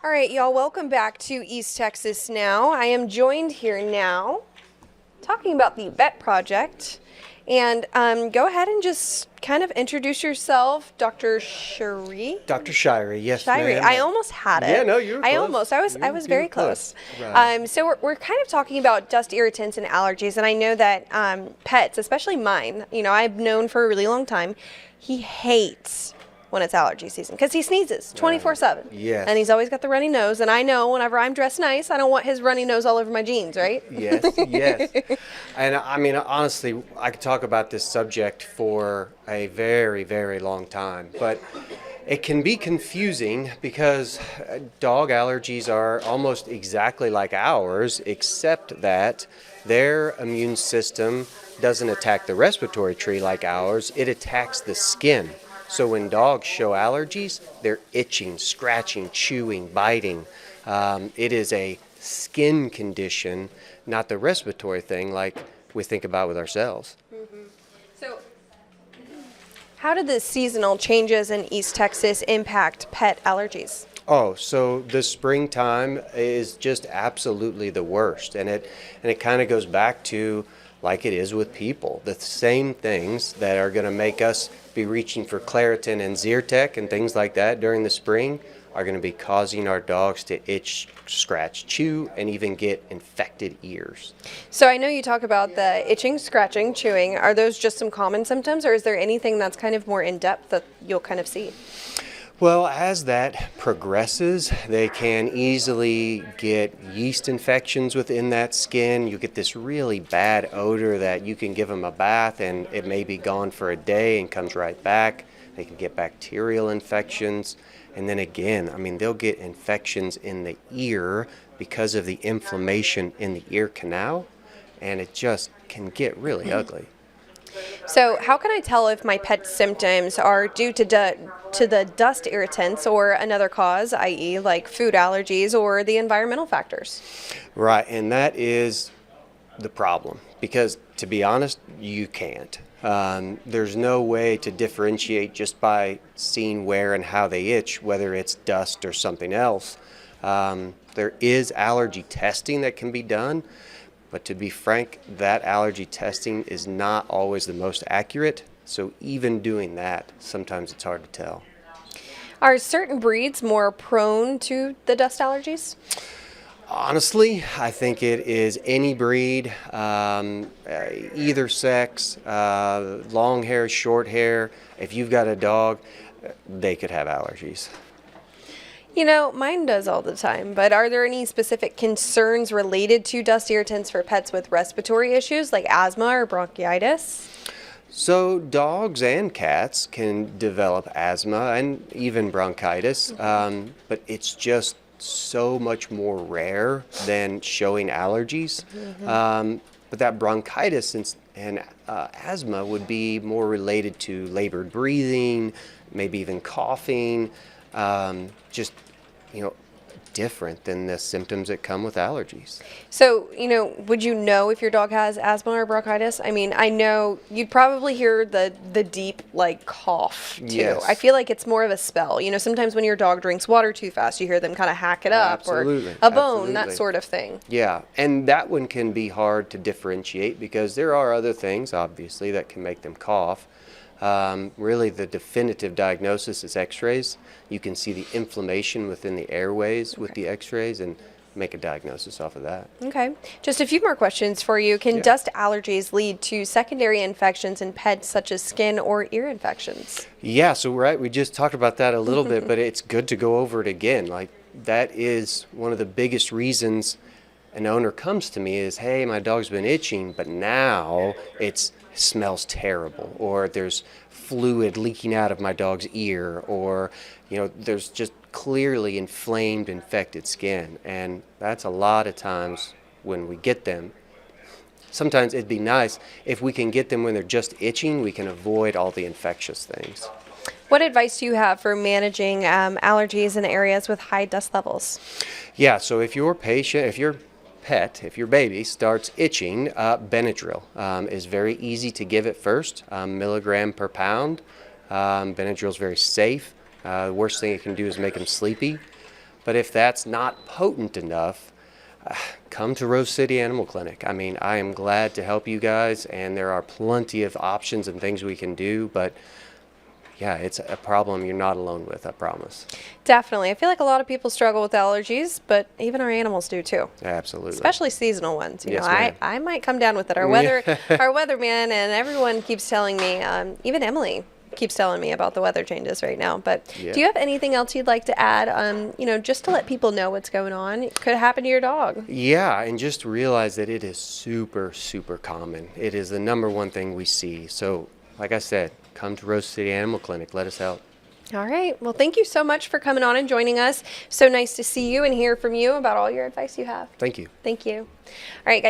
All right, y'all, welcome back to East Texas Now. I am joined here now talking about the vet project. And go ahead and just kind of introduce yourself, Dr. Shirey. Dr. Shirey, yes, Shirey. ma'am. I almost had it. Yeah, no, you were close. I was very close. Right. So we're kind of talking about dust irritants and allergies, and I know that pets, especially mine, I've known for a really long time, he hates when it's allergy season because he sneezes 24/7. Yes. And he's always got the runny nose, and I know whenever I'm dressed nice, I don't want his runny nose all over my jeans, right? Yes, yes. And I mean, honestly, I could talk about this subject for a very, very long time, but it can be confusing because dog allergies are almost exactly like ours, except that their immune system doesn't attack the respiratory tree like ours, it attacks the skin. So when dogs show allergies, they're itching, scratching, chewing, biting. It is a skin condition, not the respiratory thing like we think about with ourselves. Mm-hmm. So how did the seasonal changes in East Texas impact pet allergies? Oh, so the springtime is just absolutely the worst. And it kind of goes back to like it is with people. The same things that are going to make us be reaching for Claritin and Zyrtec and things like that during the spring are going to be causing our dogs to itch, scratch, chew, and even get infected ears. So I know you talk about the itching, scratching, chewing. Are those just some common symptoms, or is there anything that's kind of more in depth that you'll kind of see? Well, as that progresses, they can easily get yeast infections within that skin. You get this really bad odor that you can give them a bath and it may be gone for a day and comes right back. They can get bacterial infections. And then again, I mean, they'll get infections in the ear because of the inflammation in the ear canal. And it just can get really ugly. So how can I tell if my pet's symptoms are due to the dust irritants or another cause, i.e. like food allergies or the environmental factors? Right, and that is the problem because to be honest, you can't. There's no way to differentiate just by seeing where and how they itch, whether it's dust or something else. There is allergy testing that can be done. But to be frank, that allergy testing is not always the most accurate. So even doing that, sometimes it's hard to tell. Are certain breeds more prone to the dust allergies? Honestly, I think it is any breed, either sex, long hair, short hair. If you've got a dog, they could have allergies. Mine does all the time, but are there any specific concerns related to dust irritants for pets with respiratory issues like asthma or bronchitis? So dogs and cats can develop asthma and even bronchitis, but it's just so much more rare than showing allergies. But that bronchitis and asthma would be more related to labored breathing, maybe even coughing, just different than the symptoms that come with allergies. So, would you know if your dog has asthma or bronchitis? I mean, I know you'd probably hear the deep, cough, too. Yes. I feel like it's more of a spell. Sometimes when your dog drinks water too fast, you hear them kind of hack it up. Absolutely. Or a bone, Absolutely. that sort of thing. Yeah, and that one can be hard to differentiate because there are other things, obviously, that can make them cough. Really, the definitive diagnosis is x-rays. You can see the inflammation within the airways with the x-rays and make a diagnosis off of that. Okay. Just a few more questions for you. Can dust allergies lead to secondary infections in pets such as skin or ear infections? Yeah, so we just talked about that a little bit, but it's good to go over it again. Like, that is one of the biggest reasons an owner comes to me is, hey, my dog's been itching, but now it smells terrible, or there's fluid leaking out of my dog's ear, or there's just clearly inflamed, infected skin. And that's a lot of times when we get them. Sometimes it'd be nice if we can get them when they're just itching, we can avoid all the infectious things. What advice do you have for managing allergies in areas with high dust levels? Yeah, so if your baby starts itching, Benadryl is very easy to give at first, milligram per pound. Benadryl is very safe. The worst thing it can do is make them sleepy. But if that's not potent enough, come to Rose City Animal Clinic. I mean, I am glad to help you guys, and there are plenty of options and things we can do, but yeah, it's a problem you're not alone with, I promise. Definitely. I feel like a lot of people struggle with allergies, but even our animals do too. Absolutely. Especially seasonal ones. You Yes, know, ma'am. I might come down with it. Our weatherman and everyone keeps telling me, even Emily keeps telling me about the weather changes right now. But Yeah. do you have anything else you'd like to add, you know, just to let people know what's going on? It could happen to your dog. Yeah, and just realize that it is super, super common. It is the number one thing we see. So, like I said, come to Rose City Animal Clinic. Let us help. All right. Well, thank you so much for coming on and joining us. So nice to see you and hear from you about all your advice you have. Thank you. Thank you. All right, guys.